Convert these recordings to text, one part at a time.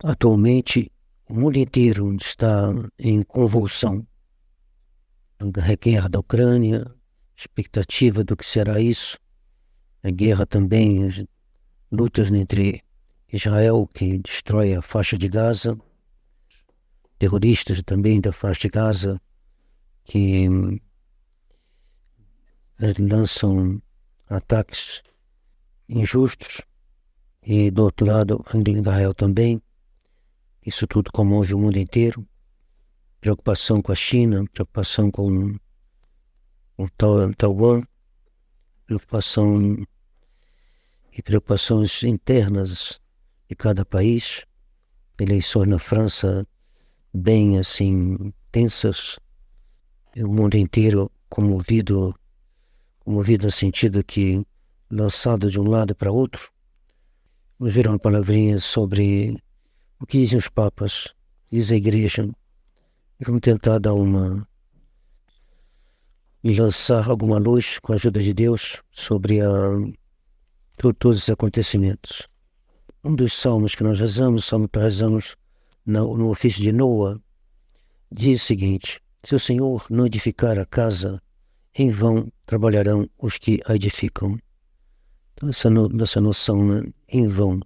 Atualmente, o mundo inteiro está em convulsão. A guerra da Ucrânia, expectativa do que será isso, a guerra também, as lutas entre Israel, que destrói a faixa de Gaza, terroristas também da faixa de Gaza, que lançam ataques injustos, e do outro lado, Israel também. Isso tudo comove o mundo inteiro. Preocupação com a China, preocupação com o Taiwan, preocupação e preocupações internas de cada país, eleições na França bem assim tensas, o mundo inteiro comovido no sentido que lançado de um lado para outro. Vamos ver uma palavrinha sobre o que dizem os papas, diz a igreja, e vamos tentar lançar alguma luz com a ajuda de Deus sobre todos os acontecimentos. Um dos salmos que nós rezamos, o salmo que rezamos no ofício de Noa, diz o seguinte: se o Senhor não edificar a casa, em vão trabalharão os que a edificam. Então essa noção, né? Em vão.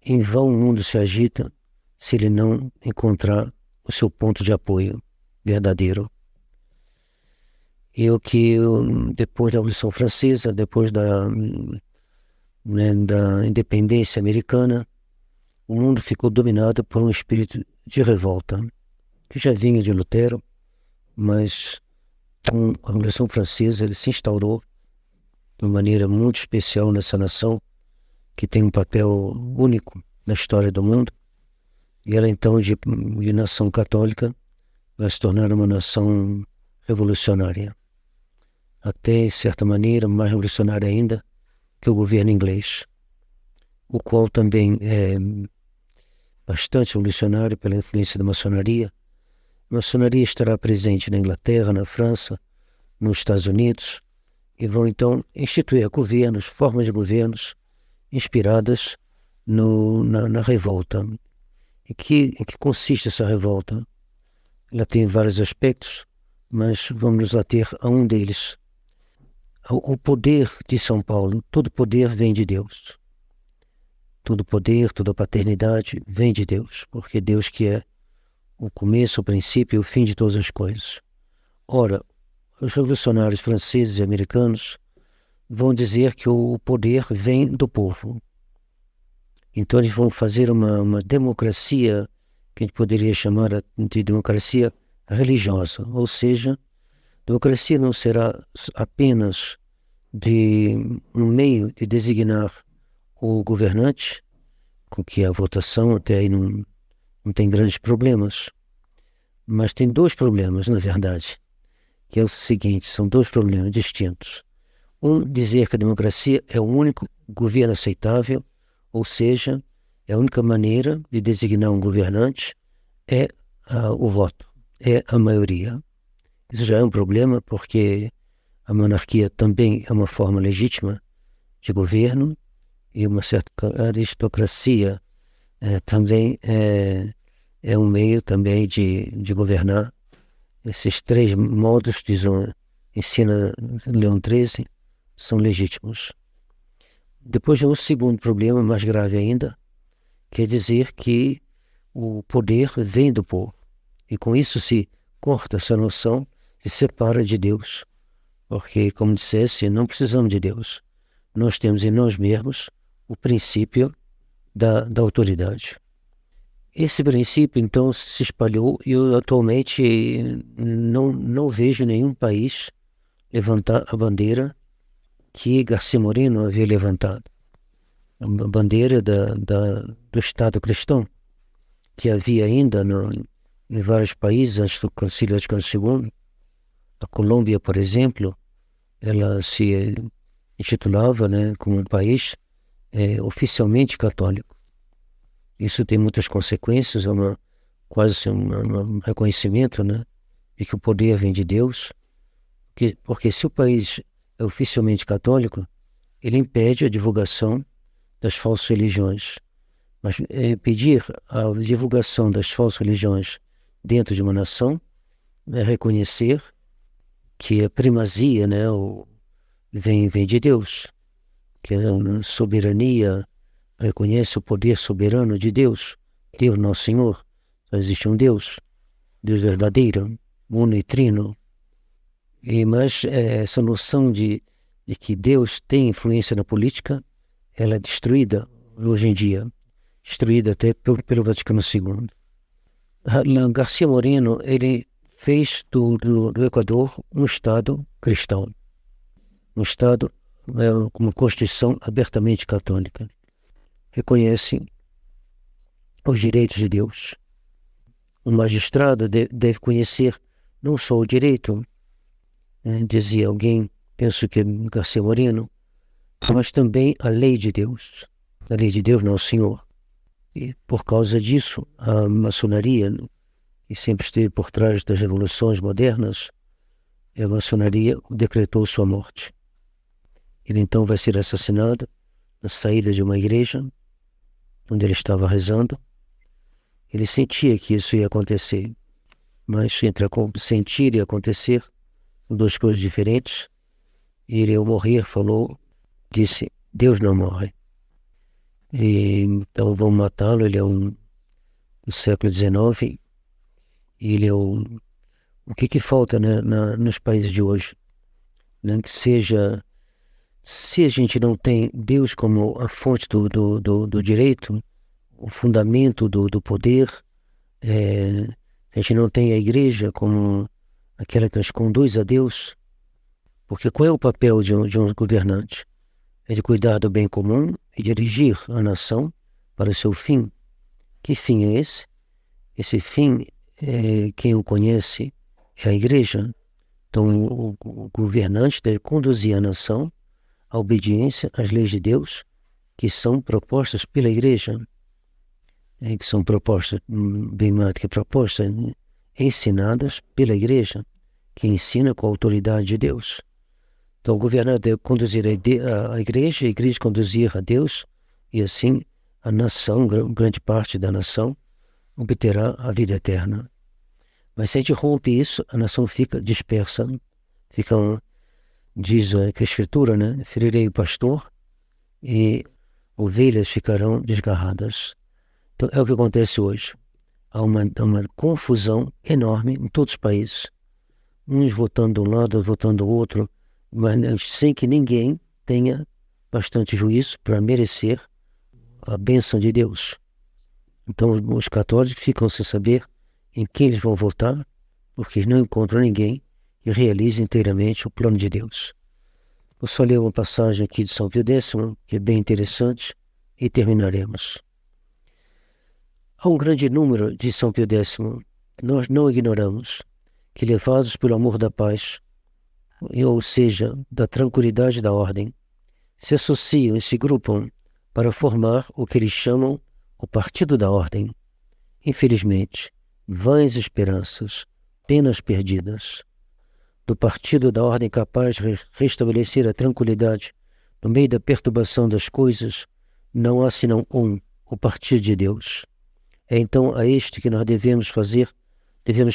Em vão o mundo se agita se ele não encontrar o seu ponto de apoio verdadeiro. E o que depois da Revolução Francesa, depois da independência americana, o mundo ficou dominado por um espírito de revolta, que já vinha de Lutero, mas com a Revolução Francesa ele se instaurou de uma maneira muito especial nessa nação, que tem um papel único na história do mundo, e ela então de nação católica vai se tornar uma nação revolucionária, até em certa maneira mais revolucionária ainda que o governo inglês, o qual também é bastante revolucionário pela influência da maçonaria. A maçonaria estará presente na Inglaterra, na França, nos Estados Unidos, e vão então instituir governos, formas de governos inspiradas na revolta. Em que consiste essa revolta? Ela tem vários aspectos, mas vamos nos ater a um deles. O poder de São Paulo, todo poder vem de Deus. Todo poder, toda paternidade vem de Deus, porque Deus que é o começo, o princípio e o fim de todas as coisas. Ora, os revolucionários franceses e americanos vão dizer que o poder vem do povo. Então eles vão fazer uma democracia que a gente poderia chamar de democracia religiosa, ou seja, democracia não será apenas um meio de designar o governante, com que a votação até aí não tem grandes problemas, mas tem dois problemas, na verdade, que é o seguinte, são dois problemas distintos. Um, dizer que a democracia é o único governo aceitável, ou seja, é a única maneira de designar um governante é o voto, é a maioria. Isso já é um problema, porque a monarquia também é uma forma legítima de governo, e uma certa aristocracia também é um meio também de governar. Esses três modos, ensina Leão XIII, são legítimos. Depois vem um segundo problema, mais grave ainda, quer dizer que o poder vem do povo. E com isso se corta essa noção, se separa de Deus. Porque, como dissesse, não precisamos de Deus. Nós temos em nós mesmos o princípio da autoridade. Esse princípio, então, se espalhou e eu atualmente não vejo nenhum país levantar a bandeira que Garcia Moreno havia levantado. A bandeira do Estado cristão, que havia ainda em vários países antes do Concílio Vaticano II. A Colômbia, por exemplo, ela se intitulava, né, como um país oficialmente católico. Isso tem muitas consequências, quase um reconhecimento, né, de que o poder vem de Deus, porque se o país é oficialmente católico, ele impede a divulgação das falsas religiões. Mas pedir a divulgação das falsas religiões dentro de uma nação é reconhecer que a primazia, né, vem de Deus, que a soberania reconhece o poder soberano de Deus, Deus nosso Senhor. Só existe um Deus, Deus verdadeiro, uno e trino. Mas essa noção de que Deus tem influência na política, ela é destruída hoje em dia, destruída até pelo Vaticano II. Garcia Moreno, ele fez do Equador um Estado cristão, um Estado com uma Constituição abertamente católica. Reconhece os direitos de Deus. O magistrado deve conhecer não só o direito, dizia alguém, penso que Garcia Moreno, mas também a lei de Deus, nosso Senhor. E por causa disso, a maçonaria, que sempre esteve por trás das revoluções modernas, a maçonaria decretou sua morte. Ele então vai ser assassinado na saída de uma igreja, onde ele estava rezando. Ele sentia que isso ia acontecer, mas entre sentir e acontecer, duas coisas diferentes. E ele, ao morrer, disse, Deus não morre. E então vão matá-lo. Ele é do século XIX, e ele é o que falta, né, nos países de hoje, né, que seja, se a gente não tem Deus como a fonte do direito, o fundamento do poder, a gente não tem a igreja como aquela que nos conduz a Deus, porque qual é o papel de um governante? É de cuidar do bem comum e dirigir a nação para o seu fim. Que fim é esse? Esse fim, quem o conhece, é a igreja. Então o governante deve conduzir a nação à obediência às leis de Deus, que são propostas pela igreja, que são propostas, bem mais do que propostas, ensinadas pela igreja, que ensina com a autoridade de Deus. Então o governante deve conduzir a igreja conduzir a Deus, e assim a nação, grande parte da nação, obterá a vida eterna. Mas se a gente rompe isso, a nação fica dispersa, diz que a Escritura, né? Ferirei o pastor e ovelhas ficarão desgarradas. Então é o que acontece hoje. Há uma confusão enorme em todos os países, uns votando de um lado, outros votando do outro, mas sem que ninguém tenha bastante juízo para merecer a bênção de Deus. Então os católicos ficam sem saber em quem eles vão votar, porque não encontram ninguém que realize inteiramente o plano de Deus. Vou só ler uma passagem aqui de São Pio X, que é bem interessante, e terminaremos. Há um grande número de São Pio X. Nós não ignoramos que, levados pelo amor da paz, ou seja, da tranquilidade da ordem, se associam e se grupam para formar o que eles chamam o Partido da Ordem. Infelizmente, vãs esperanças, penas perdidas. Do Partido da Ordem capaz de restabelecer a tranquilidade no meio da perturbação das coisas, não há senão o Partido de Deus. É então a este que nós devemos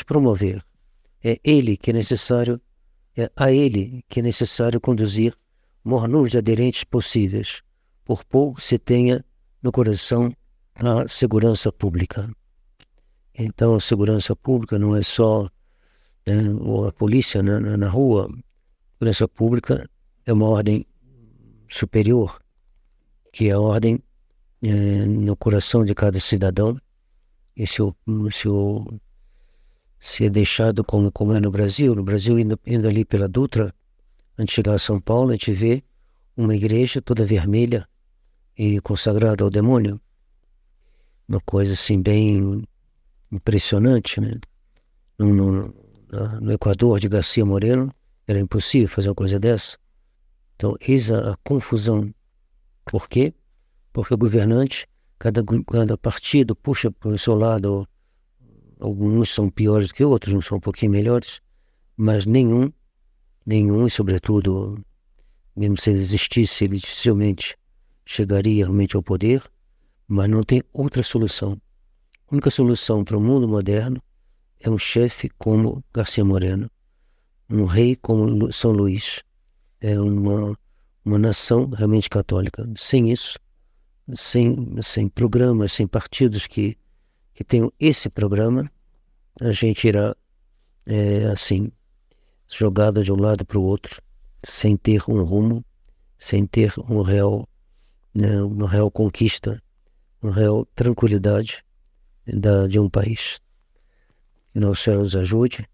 promover. É a ele que é necessário conduzir o maior número de aderentes possíveis, por pouco se tenha no coração a segurança pública. Então a segurança pública não é só a polícia na rua. A segurança pública é uma ordem superior, que é a ordem no coração de cada cidadão. E se é deixado como é no Brasil indo ali pela Dutra, antes de chegar a São Paulo, a gente vê uma igreja toda vermelha e consagrada ao demônio. Uma coisa assim bem impressionante, né? No Equador de Garcia Moreno era impossível fazer uma coisa dessa. Então eis a confusão. Por quê? Porque o governante, cada partido puxa para o seu lado. Alguns são piores do que outros, uns são um pouquinho melhores, mas nenhum, e sobretudo, mesmo se ele existisse, ele dificilmente chegaria realmente ao poder, mas não tem outra solução. A única solução para o mundo moderno é um chefe como Garcia Moreno, um rei como São Luís, é uma nação realmente católica. Sem isso, sem programas, sem partidos que tenham esse programa, a gente irá, assim, jogado de um lado para o outro, sem ter um rumo, sem ter uma real conquista, uma real tranquilidade de um país. Que Nosso Senhor nos ajude